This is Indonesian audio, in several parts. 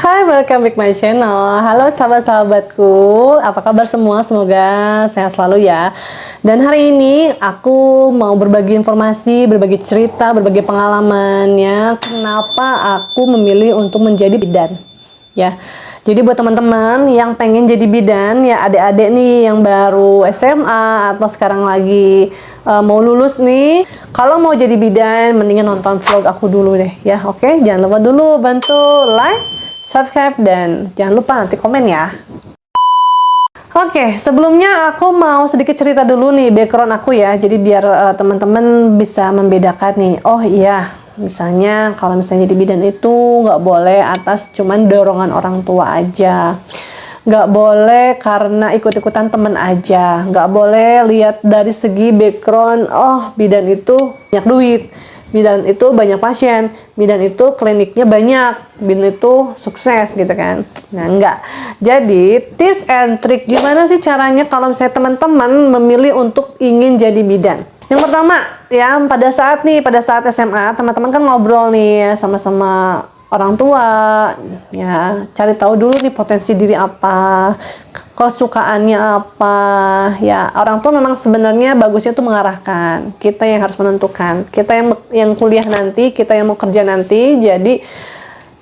Hai, welcome back my channel. Halo sahabat-sahabatku, apa kabar semua? Semoga sehat selalu ya. Dan hari ini aku mau berbagi informasi, berbagi cerita, berbagi pengalamannya kenapa aku memilih untuk menjadi bidan. Ya, jadi buat teman-teman yang pengen jadi bidan, ya adik-adik nih yang baru SMA atau sekarang lagi mau lulus nih, kalau mau jadi bidan, mendingan nonton vlog aku dulu deh ya. Oke, jangan lupa dulu bantu like, subscribe, dan jangan lupa nanti komen ya. Oke, sebelumnya aku mau sedikit cerita dulu nih background aku ya. Jadi biar teman-teman bisa membedakan nih. Oh iya, misalnya kalau misalnya jadi bidan itu nggak boleh atas cuman dorongan orang tua aja. Nggak boleh karena ikut-ikutan temen aja. Nggak boleh lihat dari segi background, oh bidan itu banyak duit, bidan itu banyak pasien, bidan itu kliniknya banyak, bidan itu sukses gitu kan. Nah enggak. Jadi tips and trick gimana sih caranya kalau misalnya teman-teman memilih untuk ingin jadi bidan. Yang pertama ya, pada saat SMA teman-teman kan ngobrol nih ya, sama-sama orang tua ya, cari tahu dulu nih potensi diri apa, kesukaannya apa ya. Orang tua memang sebenarnya bagusnya tuh mengarahkan, kita yang harus menentukan, kita yang kuliah nanti, kita yang mau kerja nanti. Jadi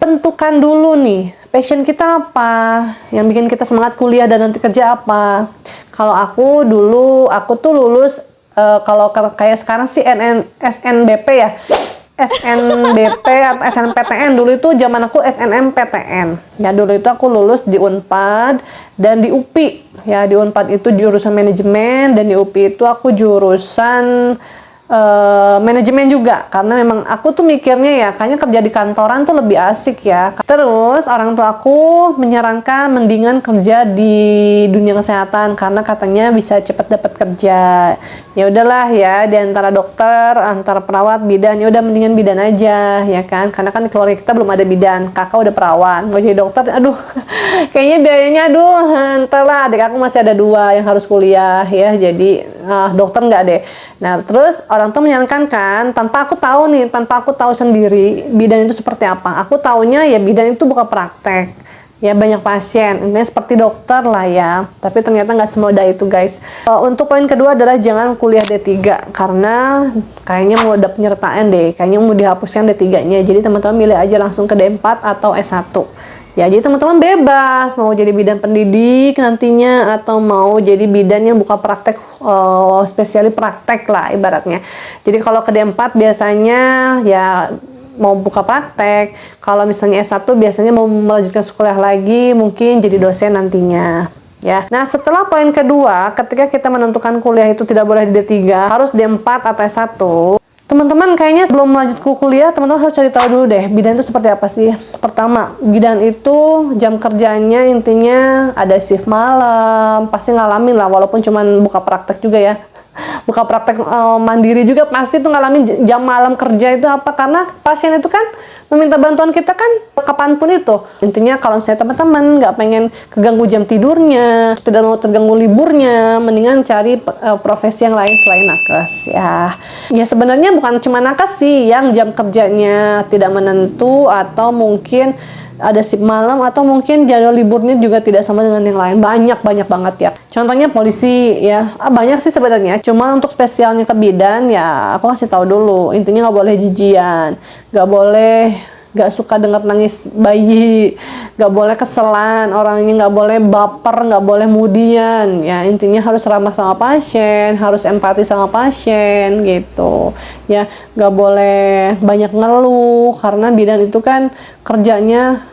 tentukan dulu nih passion kita apa, yang bikin kita semangat kuliah dan nanti kerja apa. Kalau aku dulu, aku tuh lulus kalau kayak sekarang sih SNBP ya, SNBP atau SNPTN. Dulu itu zaman aku SNMPTN ya. Dulu itu aku lulus di Unpad dan di UPI ya. Di Unpad itu jurusan manajemen dan di UPI itu aku jurusan manajemen juga, karena memang aku tuh mikirnya ya kayaknya kerja di kantoran tuh lebih asik ya. Terus orang tua aku menyarankan mendingan kerja di dunia kesehatan karena katanya bisa cepat dapat kerja. Ya udahlah ya, di antara dokter, antara perawat, bidan, ya udah mendingan bidan aja ya kan, karena kan di keluarga kita belum ada bidan. Kakak udah perawat, mau jadi dokter, aduh kayaknya biayanya aduh, entahlah, adik aku masih ada 2 yang harus kuliah ya, jadi dokter nggak deh. Nah terus orang tuh menyarankan kan, tanpa aku tahu sendiri bidan itu seperti apa. Aku taunya ya bidan itu bukan praktek ya, banyak pasien, intinya seperti dokter lah ya, tapi ternyata nggak semudah itu guys. Untuk poin kedua adalah jangan kuliah D3, karena kayaknya mau ada penyertaan deh, kayaknya mau dihapuskan D3-nya. Jadi teman-teman milih aja langsung ke D4 atau S1 ya. Jadi teman-teman bebas mau jadi bidan pendidik nantinya atau mau jadi bidan yang buka praktek, spesialis praktek lah ibaratnya. Jadi kalau ke D4 biasanya ya mau buka praktek, kalau misalnya S1 biasanya mau melanjutkan sekolah lagi, mungkin jadi dosen nantinya ya. Nah setelah poin kedua, ketika kita menentukan kuliah itu tidak boleh di D3, harus D4 atau S1. Teman-teman kayaknya sebelum melanjut ke kuliah, teman-teman harus cari tahu dulu deh bidan itu seperti apa sih. Pertama, bidan itu jam kerjanya intinya ada shift malam, pasti ngalamin lah, walaupun cuman buka praktek juga ya. Buka praktek mandiri juga pasti tuh ngalamin jam malam kerja itu apa, karena pasien itu kan meminta bantuan kita kan kapanpun itu. Intinya kalau misalnya teman-teman nggak pengen keganggu jam tidurnya, tidak mau terganggu liburnya, mendingan cari profesi yang lain selain nakes ya. Ya sebenarnya bukan cuma nakes sih yang jam kerjanya tidak menentu, atau mungkin ada shift malam, atau mungkin jadwal liburnya juga tidak sama dengan yang lain. Banyak banget ya. Contohnya polisi ya, banyak sih sebenarnya. Cuma untuk spesialnya ke bidan ya aku kasih tahu dulu. Intinya nggak boleh jijian, nggak boleh nggak suka dengar nangis bayi, nggak boleh keselan orangnya, nggak boleh baper, nggak boleh mudian ya. Intinya harus ramah sama pasien, harus empati sama pasien gitu ya. Nggak boleh banyak ngeluh, karena bidan itu kan kerjanya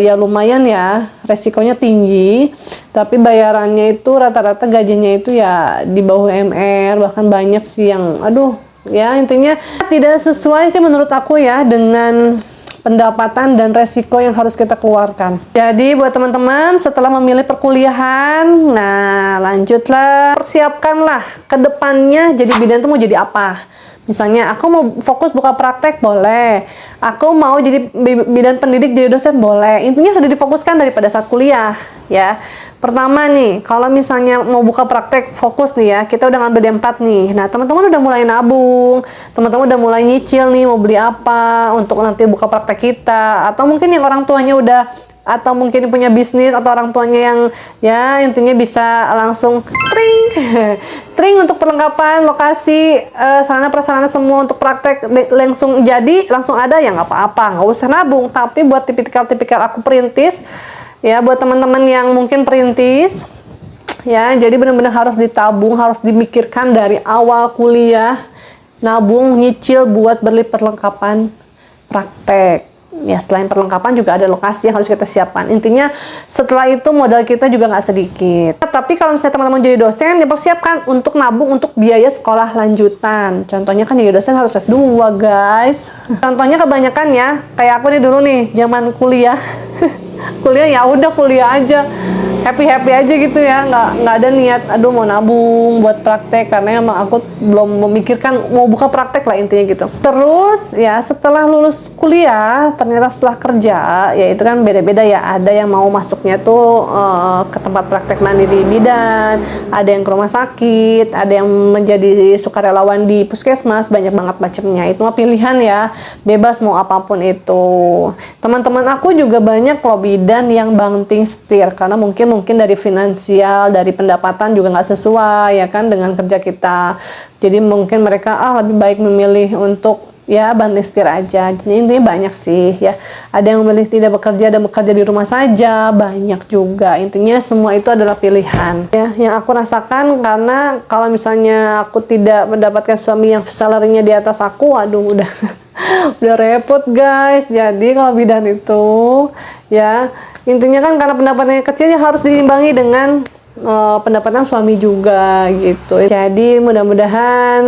ya lumayan ya, resikonya tinggi, tapi bayarannya itu rata-rata gajinya itu ya di bawah UMR, bahkan banyak sih yang aduh ya. Intinya tidak sesuai sih menurut aku ya dengan pendapatan dan resiko yang harus kita keluarkan. Jadi buat teman-teman setelah memilih perkuliahan, nah lanjutlah, persiapkanlah ke depannya jadi bidan itu mau jadi apa. Misalnya aku mau fokus buka praktek, boleh. Aku mau jadi bidan pendidik, jadi dosen, boleh. Intinya sudah difokuskan daripada saat kuliah ya. Pertama nih, kalau misalnya mau buka praktek fokus nih ya, kita udah ngambil D4 nih. Nah, teman-teman udah mulai nabung, teman-teman udah mulai nyicil nih mau beli apa untuk nanti buka praktek kita. Atau mungkin yang orang tuanya udah atau mungkin punya bisnis atau orang tuanya yang ya intinya bisa langsung tring tring untuk perlengkapan lokasi sarana prasarana semua untuk praktek langsung jadi langsung ada ya nggak apa-apa, nggak usah nabung. Tapi buat tipikal aku perintis ya, buat teman-teman yang mungkin perintis ya, jadi benar-benar harus ditabung, harus dimikirkan dari awal kuliah, nabung, nyicil buat beli perlengkapan praktek. Ya, selain perlengkapan juga ada lokasi yang harus kita siapkan. Intinya setelah itu modal kita juga nggak sedikit. Tapi kalau misalnya teman-teman jadi dosen, dipersiapkan untuk nabung untuk biaya sekolah lanjutan. Contohnya kan jadi dosen harus S2 guys. Contohnya kebanyakan ya, kayak aku nih dulu nih, zaman kuliah. Kuliah ya udah kuliah aja, happy aja gitu ya, nggak ada niat aduh mau nabung buat praktek, karena emang aku belum memikirkan mau buka praktek lah intinya gitu. Terus ya setelah lulus kuliah ternyata setelah kerja ya itu kan beda-beda ya, ada yang mau masuknya tuh ke tempat praktek mandiri bidan, ada yang ke rumah sakit, ada yang menjadi sukarelawan di puskesmas, banyak banget macamnya. Itu mah pilihan ya, bebas mau apapun itu. Teman-teman aku juga banyak loh bidan yang banting setir karena mungkin dari finansial, dari pendapatan juga nggak sesuai ya kan dengan kerja kita. Jadi mungkin mereka lebih baik memilih untuk ya banting setir aja. Jadi intinya banyak sih ya. Ada yang memilih tidak bekerja dan bekerja di rumah saja, banyak juga. Intinya semua itu adalah pilihan. Ya, yang aku rasakan karena kalau misalnya aku tidak mendapatkan suami yang salary-nya di atas aku, aduh udah udah repot guys. Jadi kalau bidan itu ya intinya kan karena pendapatannya kecil ya harus diimbangi dengan pendapatan suami juga gitu. Jadi mudah-mudahan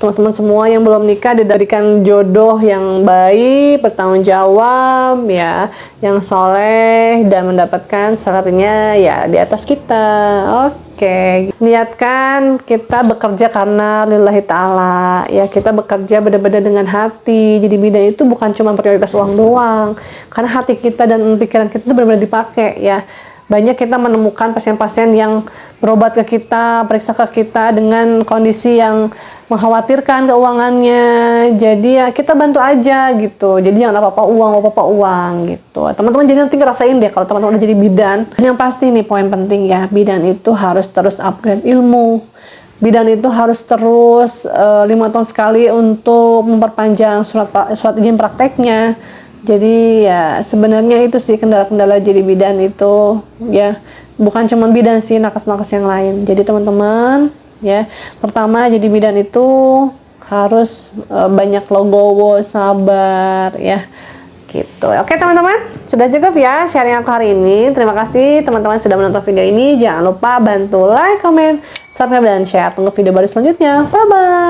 teman-teman semua yang belum nikah diberikan jodoh yang baik, bertanggung jawab ya, yang soleh dan mendapatkan salarinya ya di atas kita. Oke, niatkan kita bekerja karena lillahi ta'ala ya, kita bekerja benar-benar dengan hati. Jadi bidan itu bukan cuma prioritas uang doang, karena hati kita dan pikiran kita itu benar-benar dipakai ya. Banyak kita menemukan pasien-pasien yang berobat ke kita, periksa ke kita dengan kondisi yang mengkhawatirkan keuangannya. Jadi ya kita bantu aja gitu. Jadi jangan apa-apa uang gitu. Teman-teman jadi nanti ngerasain deh kalau teman-teman udah jadi bidan. Dan yang pasti nih poin penting ya, bidan itu harus terus upgrade ilmu. Bidan itu harus terus 5 tahun sekali untuk memperpanjang surat izin prakteknya. Jadi ya sebenarnya itu sih kendala-kendala jadi bidan itu ya, bukan cuma bidan sih, nakes-nakes yang lain. Jadi teman-teman ya, pertama jadi bidan itu harus banyak logowo, sabar ya gitu. Oke teman-teman, sudah cukup ya sharing aku hari ini. Terima kasih teman-teman sudah menonton video ini. Jangan lupa bantu like, comment, subscribe, dan share. Tunggu video baru selanjutnya. Bye bye.